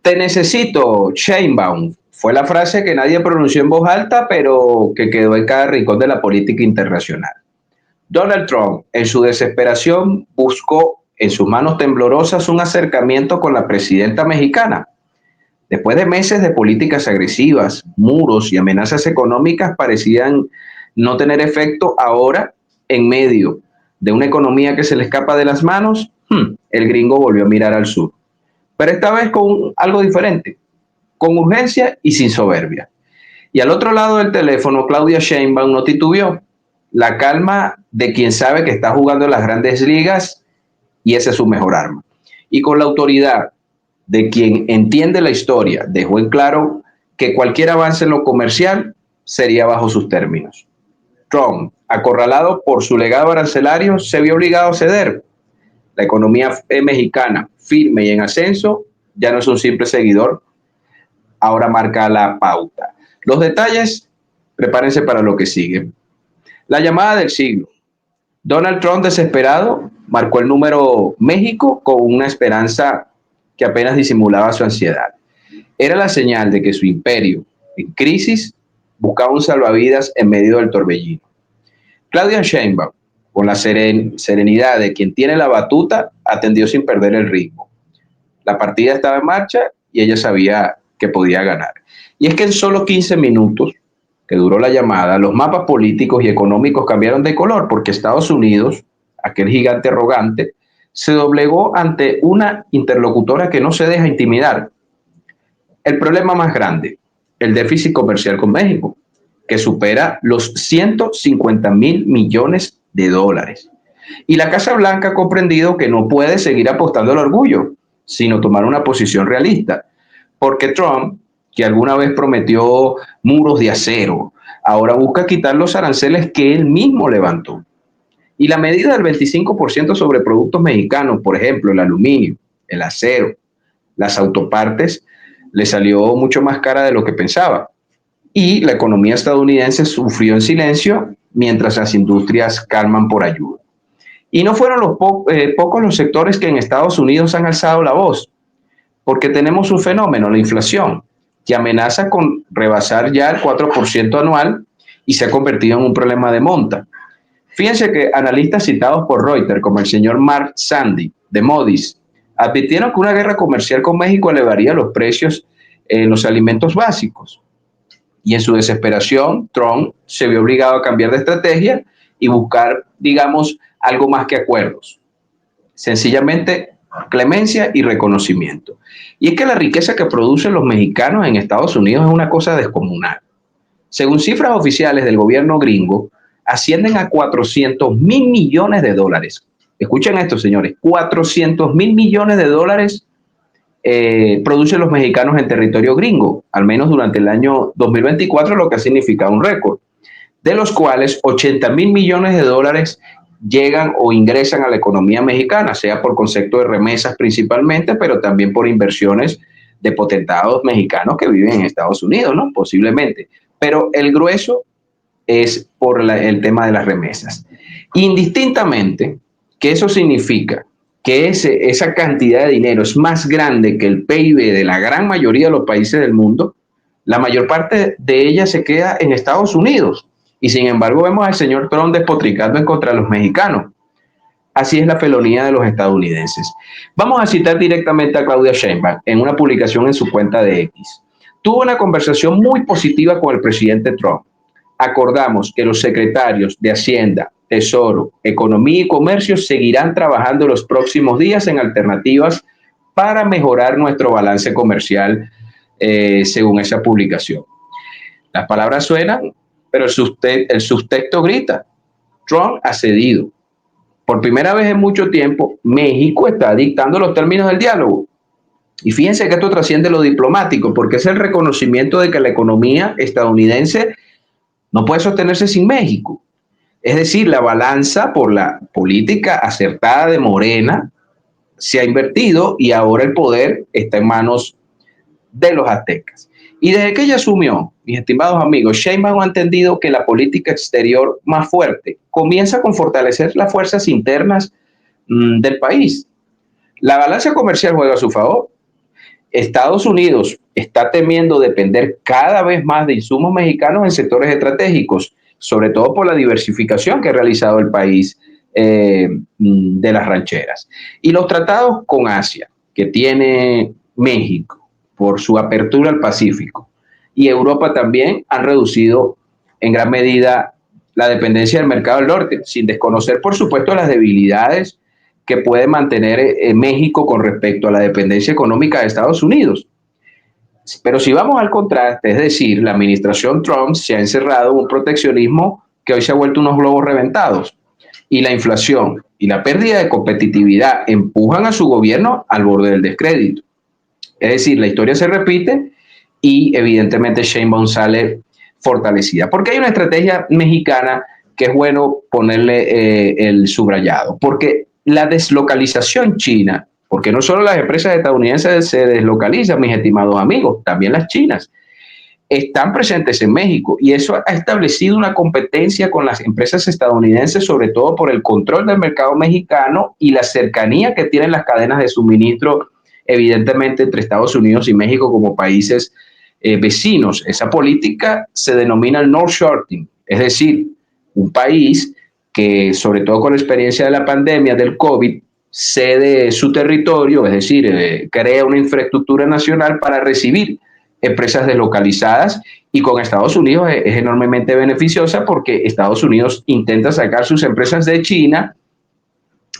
Te necesito, Sheinbaum, fue la frase que nadie pronunció en voz alta, pero que quedó en cada rincón de la política internacional. Donald Trump, en su desesperación, buscó en sus manos temblorosas un acercamiento con la presidenta mexicana. Después de meses de políticas agresivas, muros y amenazas económicas parecían no tener efecto, ahora, en medio de una economía que se le escapa de las manos, el gringo volvió a mirar al sur. Pero esta vez con algo diferente, con urgencia y sin soberbia. Y al otro lado del teléfono, Claudia Sheinbaum no titubeó. La calma de quien sabe que está jugando en las grandes ligas y esa es su mejor arma. Y con la autoridad de quien entiende la historia, dejó en claro que cualquier avance en lo comercial sería bajo sus términos. Trump, acorralado por su legado arancelario, se vio obligado a ceder. La economía mexicana, firme y en ascenso, ya no es un simple seguidor, ahora marca la pauta. Los detalles, prepárense para lo que sigue. La llamada del siglo. Donald Trump, desesperado, marcó el número México con una esperanza que apenas disimulaba su ansiedad. Era la señal de que su imperio, en crisis, buscaba un salvavidas en medio del torbellino. Claudia Sheinbaum, con la serenidad de quien tiene la batuta, atendió sin perder el ritmo. La partida estaba en marcha y ella sabía que podía ganar. Y es que en solo 15 minutos que duró la llamada, los mapas políticos y económicos cambiaron de color porque Estados Unidos, aquel gigante arrogante, se doblegó ante una interlocutora que no se deja intimidar. El problema más grande, el déficit comercial con México, que supera los 150,000 millones de dólares. Y la Casa Blanca ha comprendido que no puede seguir apostando al orgullo, sino tomar una posición realista. Porque Trump, que alguna vez prometió muros de acero, ahora busca quitar los aranceles que él mismo levantó. Y la medida del 25% sobre productos mexicanos, por ejemplo, el aluminio, el acero, las autopartes, le salió mucho más cara de lo que pensaba. Y la economía estadounidense sufrió en silencio mientras las industrias calman por ayuda. Y no fueron pocos los sectores que en Estados Unidos han alzado la voz, porque tenemos un fenómeno, la inflación, que amenaza con rebasar ya el 4% anual y se ha convertido en un problema de monta. Fíjense que analistas citados por Reuters, como el señor Mark Sandy, de Moody's, advirtieron que una guerra comercial con México elevaría los precios en los alimentos básicos. Y en su desesperación, Trump se vio obligado a cambiar de estrategia y buscar, digamos, algo más que acuerdos. Sencillamente, clemencia y reconocimiento. Y es que la riqueza que producen los mexicanos en Estados Unidos es una cosa descomunal. Según cifras oficiales del gobierno gringo, ascienden a 400,000 millones de dólares. Escuchen esto, señores, 400,000 millones de dólares producen los mexicanos en territorio gringo, al menos durante el año 2024, lo que ha significado un récord, de los cuales 80,000 millones de dólares llegan o ingresan a la economía mexicana, sea por concepto de remesas principalmente, pero también por inversiones de potentados mexicanos que viven en Estados Unidos, ¿no? Posiblemente. Pero el grueso es por el tema de las remesas. Indistintamente, ¿qué eso significa? Que esa cantidad de dinero es más grande que el PIB de la gran mayoría de los países del mundo, la mayor parte de ella se queda en Estados Unidos. Y sin embargo vemos al señor Trump despotricando en contra de los mexicanos. Así es la felonía de los estadounidenses. Vamos a citar directamente a Claudia Sheinbaum en una publicación en su cuenta de X. Tuvo una conversación muy positiva con el presidente Trump. Acordamos que los secretarios de Hacienda, Tesoro, Economía y Comercio seguirán trabajando los próximos días en alternativas para mejorar nuestro balance comercial, según esa publicación. Las palabras suenan, pero el subtexto grita. Trump ha cedido. Por primera vez en mucho tiempo, México está dictando los términos del diálogo. Y fíjense que esto trasciende lo diplomático, porque es el reconocimiento de que la economía estadounidense no puede sostenerse sin México. Es decir, la balanza por la política acertada de Morena se ha invertido y ahora el poder está en manos de los aztecas. Y desde que ella asumió, mis estimados amigos, Sheinbaum ha entendido que la política exterior más fuerte comienza con fortalecer las fuerzas internas del país. La balanza comercial juega a su favor Estados Unidos está temiendo depender cada vez más de insumos mexicanos en sectores estratégicos, sobre todo por la diversificación que ha realizado el país de las rancheras. Y los tratados con Asia que tiene México por su apertura al Pacífico y Europa también han reducido en gran medida la dependencia del mercado del norte, sin desconocer, por supuesto, las debilidades que puede mantener México con respecto a la dependencia económica de Estados Unidos. Pero si vamos al contraste, es decir, la administración Trump se ha encerrado en un proteccionismo que hoy se ha vuelto unos globos reventados, y la inflación y la pérdida de competitividad empujan a su gobierno al borde del descrédito. Es decir, la historia se repite y evidentemente Sheinbaum sale fortalecida. Porque hay una estrategia mexicana que es bueno ponerle el subrayado, porque la deslocalización china, porque no solo las empresas estadounidenses se deslocalizan, mis estimados amigos, también las chinas están presentes en México, y eso ha establecido una competencia con las empresas estadounidenses, sobre todo por el control del mercado mexicano y la cercanía que tienen las cadenas de suministro, evidentemente, entre Estados Unidos y México como países vecinos. Esa política se denomina el North-Shoring, es decir, un país que, sobre todo con la experiencia de la pandemia del COVID, cede su territorio, es decir, crea una infraestructura nacional para recibir empresas deslocalizadas, y con Estados Unidos es enormemente beneficiosa porque Estados Unidos intenta sacar sus empresas de China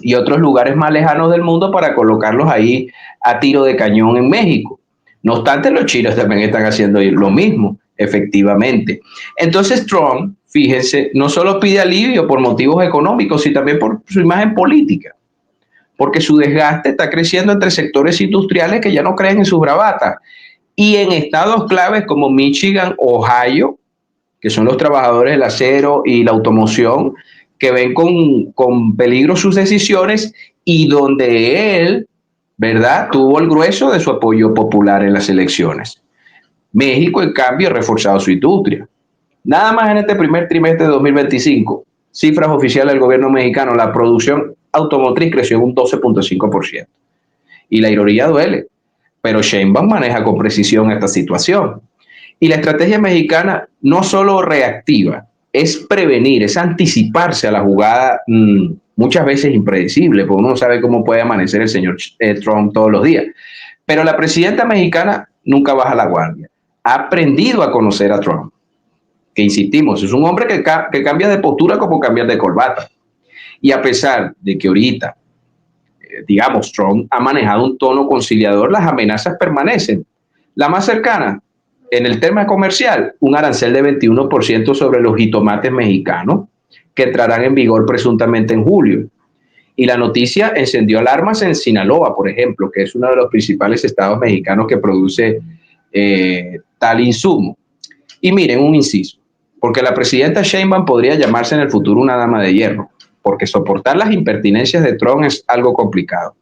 y otros lugares más lejanos del mundo para colocarlos ahí a tiro de cañón en México. No obstante, los chinos también están haciendo lo mismo, efectivamente. Entonces Trump, fíjense, no solo pide alivio por motivos económicos, sino también por su imagen política, porque su desgaste está creciendo entre sectores industriales que ya no creen en sus bravatas, y en estados claves como Michigan, Ohio, que son los trabajadores del acero y la automoción, que ven con peligro sus decisiones, y donde él, ¿verdad?, tuvo el grueso de su apoyo popular en las elecciones. México, en cambio, ha reforzado su industria. Nada más en este primer trimestre de 2025, cifras oficiales del gobierno mexicano, la producción automotriz creció en un 12.5%. Y la ironía duele, pero Sheinbaum maneja con precisión esta situación. Y la estrategia mexicana no solo reactiva, es prevenir, es anticiparse a la jugada, muchas veces impredecible, porque uno no sabe cómo puede amanecer el señor Trump todos los días. Pero la presidenta mexicana nunca baja la guardia. Ha aprendido a conocer a Trump, que insistimos, es un hombre que cambia de postura como cambiar de corbata. Y a pesar de que ahorita, digamos, Trump ha manejado un tono conciliador, las amenazas permanecen. La más cercana, en el tema comercial, un arancel de 21% sobre los jitomates mexicanos, que entrarán en vigor presuntamente en julio. Y la noticia encendió alarmas en Sinaloa, por ejemplo, que es uno de los principales estados mexicanos que produce tal insumo. Y miren, un inciso, porque la presidenta Sheinbaum podría llamarse en el futuro una dama de hierro, porque soportar las impertinencias de Trump es algo complicado.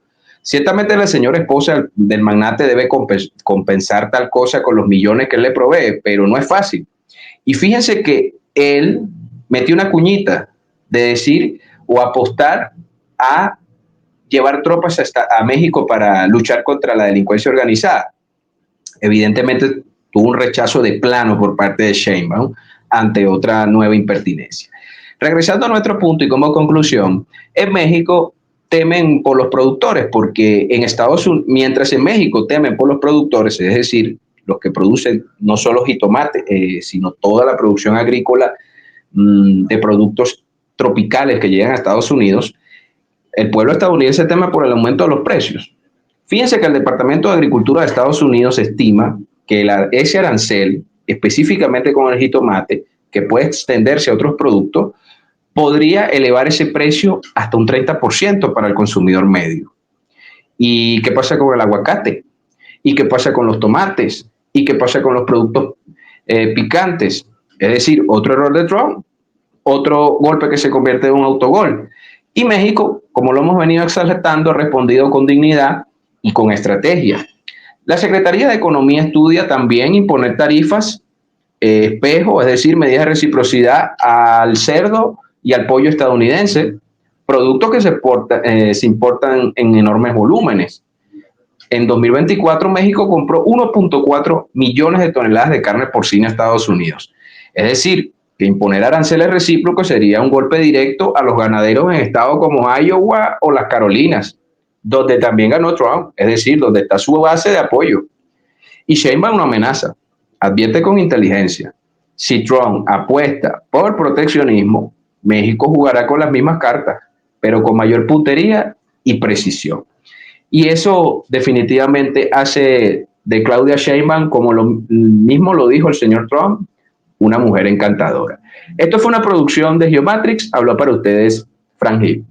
Ciertamente la señora esposa del magnate debe compensar tal cosa con los millones que él le provee, pero no es fácil. Y fíjense que él metió una cuñita de decir o apostar a llevar tropas a México para luchar contra la delincuencia organizada. Evidentemente tuvo un rechazo de plano por parte de Sheinbaum ante otra nueva impertinencia. Regresando a nuestro punto y como conclusión, en México temen por los productores, porque en Estados Unidos, mientras en México temen por los productores, es decir, los que producen no solo jitomate, sino toda la producción agrícola de productos tropicales que llegan a Estados Unidos, el pueblo estadounidense teme por el aumento de los precios. Fíjense que el Departamento de Agricultura de Estados Unidos estima que ese arancel, específicamente con el jitomate, que puede extenderse a otros productos, podría elevar ese precio hasta un 30% para el consumidor medio. ¿Y qué pasa con el aguacate? ¿Y qué pasa con los tomates? ¿Y qué pasa con los productos picantes? Es decir, otro error de Trump, otro golpe que se convierte en un autogol. Y México, como lo hemos venido exaltando, ha respondido con dignidad y con estrategia. La Secretaría de Economía estudia también imponer tarifas espejo, es decir, medidas de reciprocidad al cerdo y al pollo estadounidense, productos que se importan en enormes volúmenes. En 2024 México compró 1.4 millones de toneladas de carne porcina a Estados Unidos. Es decir, que imponer aranceles recíprocos sería un golpe directo a los ganaderos en estados como Iowa o las Carolinas, donde también ganó Trump, es decir, donde está su base de apoyo. Y Sheinbaum no amenaza, advierte con inteligencia. Si Trump apuesta por proteccionismo, México jugará con las mismas cartas, pero con mayor puntería y precisión. Y eso definitivamente hace de Claudia Sheinbaum, como lo mismo lo dijo el señor Trump, una mujer encantadora. Esto fue una producción de Geomatrix. Habló para ustedes Frank Hill.